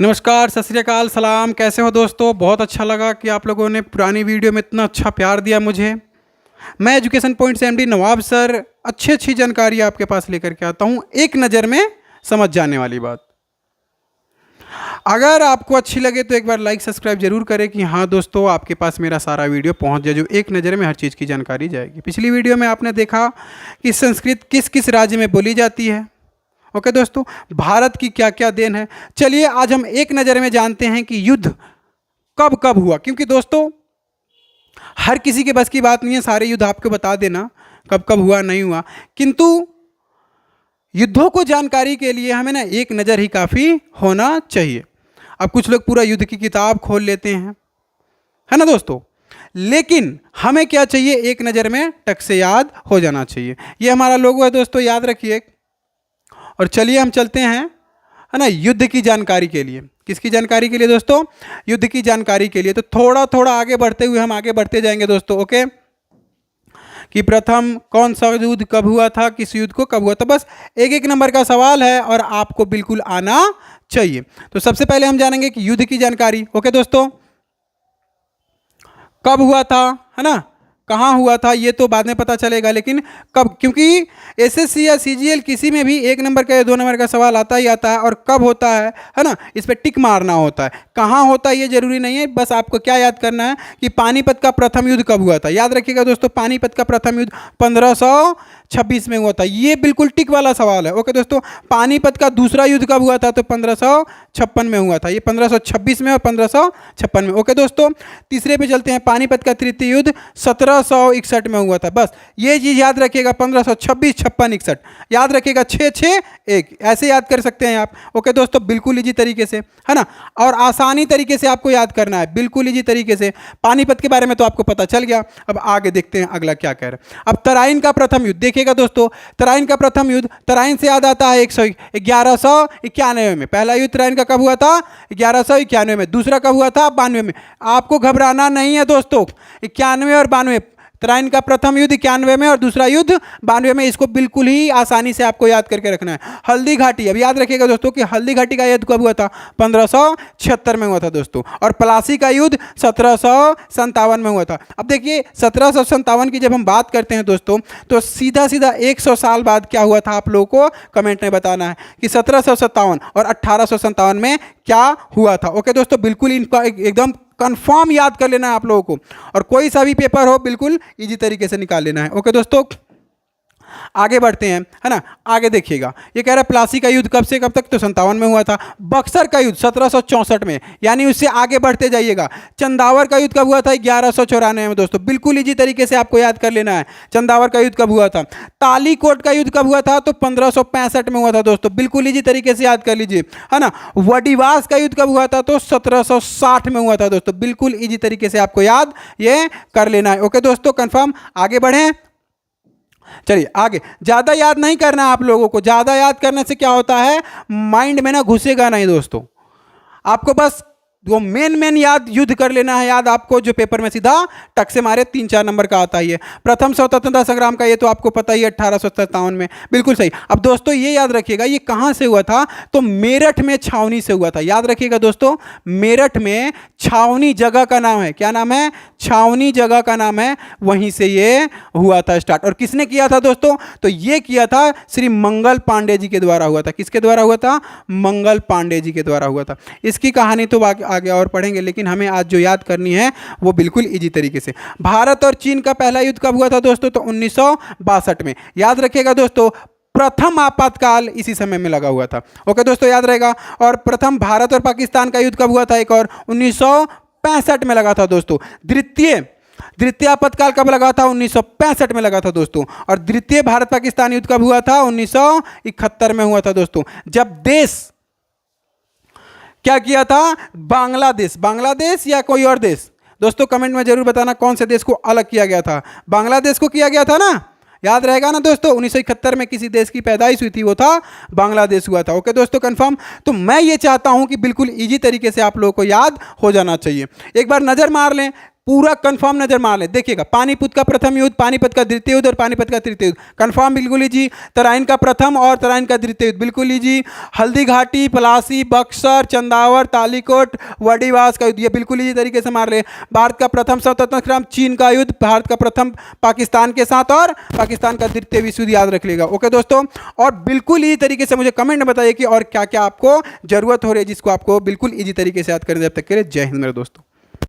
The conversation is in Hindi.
नमस्कार, सत श्री अकाल, सलाम। कैसे हो दोस्तों? बहुत अच्छा लगा कि आप लोगों ने पुरानी वीडियो में इतना अच्छा प्यार दिया मुझे। मैं एजुकेशन पॉइंट से एमडी नवाब सर अच्छी जानकारी आपके पास लेकर के आता हूँ, एक नज़र में समझ जाने वाली बात। अगर आपको अच्छी लगे तो एक बार लाइक सब्सक्राइब जरूर करें कि हाँ दोस्तों, आपके पास मेरा सारा वीडियो पहुँच जाए, जो एक नज़र में हर चीज़ की जानकारी जाएगी। पिछली वीडियो में आपने देखा कि संस्कृत किस किस राज्य में बोली जाती है। ओके दोस्तों, भारत की क्या क्या देन है। चलिए आज हम एक नज़र में जानते हैं कि युद्ध कब कब हुआ, क्योंकि दोस्तों हर किसी के बस की बात नहीं है सारे युद्ध आपको बता देना कब कब हुआ नहीं हुआ, किंतु युद्धों को जानकारी के लिए हमें ना एक नज़र ही काफ़ी होना चाहिए। अब कुछ लोग पूरा युद्ध की किताब खोल लेते हैं, है ना दोस्तों, लेकिन हमें क्या चाहिए, एक नज़र में टक से याद हो जाना चाहिए। ये हमारा लोगो है दोस्तों, याद रखिए। और चलिए हम चलते हैं, है ना, युद्ध की जानकारी के लिए। किसकी जानकारी के लिए दोस्तों? युद्ध की जानकारी के लिए। तो थोड़ा थोड़ा आगे बढ़ते हुए हम आगे बढ़ते जाएंगे दोस्तों। ओके, कि प्रथम कौन सा युद्ध कब हुआ था, किस युद्ध को कब हुआ था, बस एक एक नंबर का सवाल है और आपको बिल्कुल आना चाहिए। तो सबसे पहले हम जानेंगे कि युद्ध की जानकारी। ओके दोस्तों, कब हुआ था, है ना, कहाँ हुआ था, ये तो बाद में पता चलेगा, लेकिन कब, क्योंकि एसएससी या सीजीएल किसी में भी एक नंबर का या दो नंबर का सवाल आता ही आता है। और कब होता है ना, इस पर टिक मारना होता है। कहाँ होता है ये जरूरी नहीं है, बस आपको क्या याद करना है कि पानीपत का प्रथम युद्ध कब हुआ था। याद रखिएगा दोस्तों, पानीपत का प्रथम युद्ध 1526 में हुआ था। ये बिल्कुल टिक वाला सवाल है। ओके दोस्तों, पानीपत का दूसरा युद्ध कब हुआ था? तो 1556 में हुआ था। ये 1526 में और 1556 में। ओके दोस्तों, तीसरे पे चलते हैं। पानीपत का तृतीय युद्ध 1761 में हुआ था। बस ये चीज़ याद रखिएगा, 1526, 56, 61 याद रखिएगा, 6, 6, 1 ऐसे याद कर सकते हैं आप। ओके दोस्तों, बिल्कुल इजी तरीके से, है ना, और आसानी तरीके से आपको याद करना है, बिल्कुल इजी तरीके से। पानीपत के बारे में तो आपको पता चल गया। अब आगे देखते हैं अगला क्या कह रहे हैं। अब तराइन का प्रथम युद्ध देखिएगा दोस्तों, तराइन का प्रथम युद्ध, तराइन से याद आता है 1191 में। पहला युद्ध तराइन का कब हुआ था? 1191 में। दूसरा कब हुआ था? 92 में। आपको घबराना नहीं है दोस्तों, 91 और 92, तराइन का प्रथम युद्ध 91 में और दूसरा युद्ध 92 में। इसको बिल्कुल ही आसानी से आपको याद करके रखना है। हल्दी घाटी, अब याद रखिएगा दोस्तों कि हल्दी घाटी का युद्ध कब हुआ था? 1576 में हुआ था दोस्तों। और प्लासी का युद्ध 1757 में हुआ था। अब देखिए 1757 की जब हम बात करते हैं दोस्तों, तो सीधा सीधा 100 साल बाद क्या हुआ था, आप लोगों को कमेंट में बताना है कि 1757 और 1857 में क्या हुआ था। ओके दोस्तों, बिल्कुल इनका एकदम कंफर्म याद कर लेना है आप लोगों को, और कोई सा भी पेपर हो बिल्कुल इजी तरीके से निकाल लेना है। ओके दोस्तों, आगे बढ़ते हैं, है ना। आगे देखिएगा, ये कह रहा है प्लासी का युद्ध कब से कब तक? तो 57 में हुआ था। बक्सर का युद्ध 1764 में, यानी उससे आगे बढ़ते जाइएगा। चंदावर का युद्ध कब हुआ था? 1194 में दोस्तों, बिल्कुल इजी तरीके से आपको याद कर लेना है। चंदावर का युद्ध कब हुआ था? तालीकोट का युद्ध कब हुआ था? तो 1565 में हुआ था दोस्तों, बिल्कुल इजी तरीके से याद कर लीजिए, है ना। वडिवास का युद्ध कब हुआ था? तो 1760 में हुआ था दोस्तों, बिल्कुल इजी तरीके से आपको याद ये कर लेना है। ओके दोस्तों, कंफर्म। आगे बढ़ें, चलिए आगे। ज़्यादा याद नहीं करना है आप लोगों को, ज़्यादा याद करने से क्या होता है, माइंड में ना घुसेगा नहीं दोस्तों। आपको बस वो मेन याद युद्ध कर लेना है, याद आपको, जो पेपर में सीधा टक से मारे 3-4 नंबर का आता ही है। प्रथम स्वतंत्रता संग्राम का ये तो आपको पता ही है, 1857 में, बिल्कुल सही। अब दोस्तों ये याद रखिएगा, ये कहाँ से हुआ था? तो मेरठ में छावनी से हुआ था। याद रखिएगा दोस्तों, मेरठ में छावनी जगह का नाम है। क्या नाम है? छावनी जगह का नाम है, वहीं से ये हुआ था स्टार्ट। और किसने किया था दोस्तों? तो ये किया था श्री मंगल पांडे जी के द्वारा हुआ था। किसके द्वारा हुआ था? मंगल पांडे जी के द्वारा हुआ था। इसकी कहानी तो आगे और पढ़ेंगे, लेकिन हमें आज जो याद करनी है वो बिल्कुल इजी तरीके से। भारत और चीन का पहला युद्ध कब हुआ था दोस्तों? तो 1962 में। याद रखिएगा दोस्तों, प्रथम आपातकाल इसी समय में लगा हुआ था। ओके दोस्तों, याद रहेगा। और प्रथम भारत और पाकिस्तान का युद्ध कब हुआ था? एक और 1965 में लगा था दोस्तों। द्वितीय आपातकाल कब लगा था? 1965 में लगा था दोस्तों। और द्वितीय भारत पाकिस्तान युद्ध कब हुआ था? 1971 में हुआ था दोस्तों, जब देश क्या किया था? बांग्लादेश या कोई और देश? दोस्तों कमेंट में जरूर बताना कौन से देश को अलग किया गया था। बांग्लादेश को किया गया था ना, याद रहेगा ना दोस्तों। 1971 में किसी देश की पैदाइश हुई थी, वो था बांग्लादेश हुआ था। ओके दोस्तों, कंफर्म। तो मैं ये चाहता हूं कि बिल्कुल इजी तरीके से आप लोगों को याद हो जाना चाहिए। एक बार नजर मार लें, पूरा कंफर्म नजर मार ले। देखिएगा, पानीपत का प्रथम युद्ध, पानीपत का द्वितीय युद्ध और पानीपत का तृतीय युद्ध कंफर्म बिल्कुल ही जी। तराइन का प्रथम और तराइन का द्वितीय युद्ध बिल्कुल ही जी। हल्दी घाटी, पलासी, बक्सर, चंदावर, तालीकोट, वडीवास का युद्ध ये बिल्कुल ही तरीके से मार ले। भारत का प्रथम स्वतंत्रता संग्राम, चीन का युद्ध, भारत का प्रथम पाकिस्तान के साथ और पाकिस्तान का द्वितीय विश्व युद्ध याद रख लेगा। ओके दोस्तों, और बिल्कुल इसी तरीके से मुझे कमेंट में बताइए कि और क्या क्या आपको जरूरत हो रही है जिसको आपको बिल्कुल इजी तरीके से याद करें। जब तक के लिए जय हिंद मेरे दोस्तों।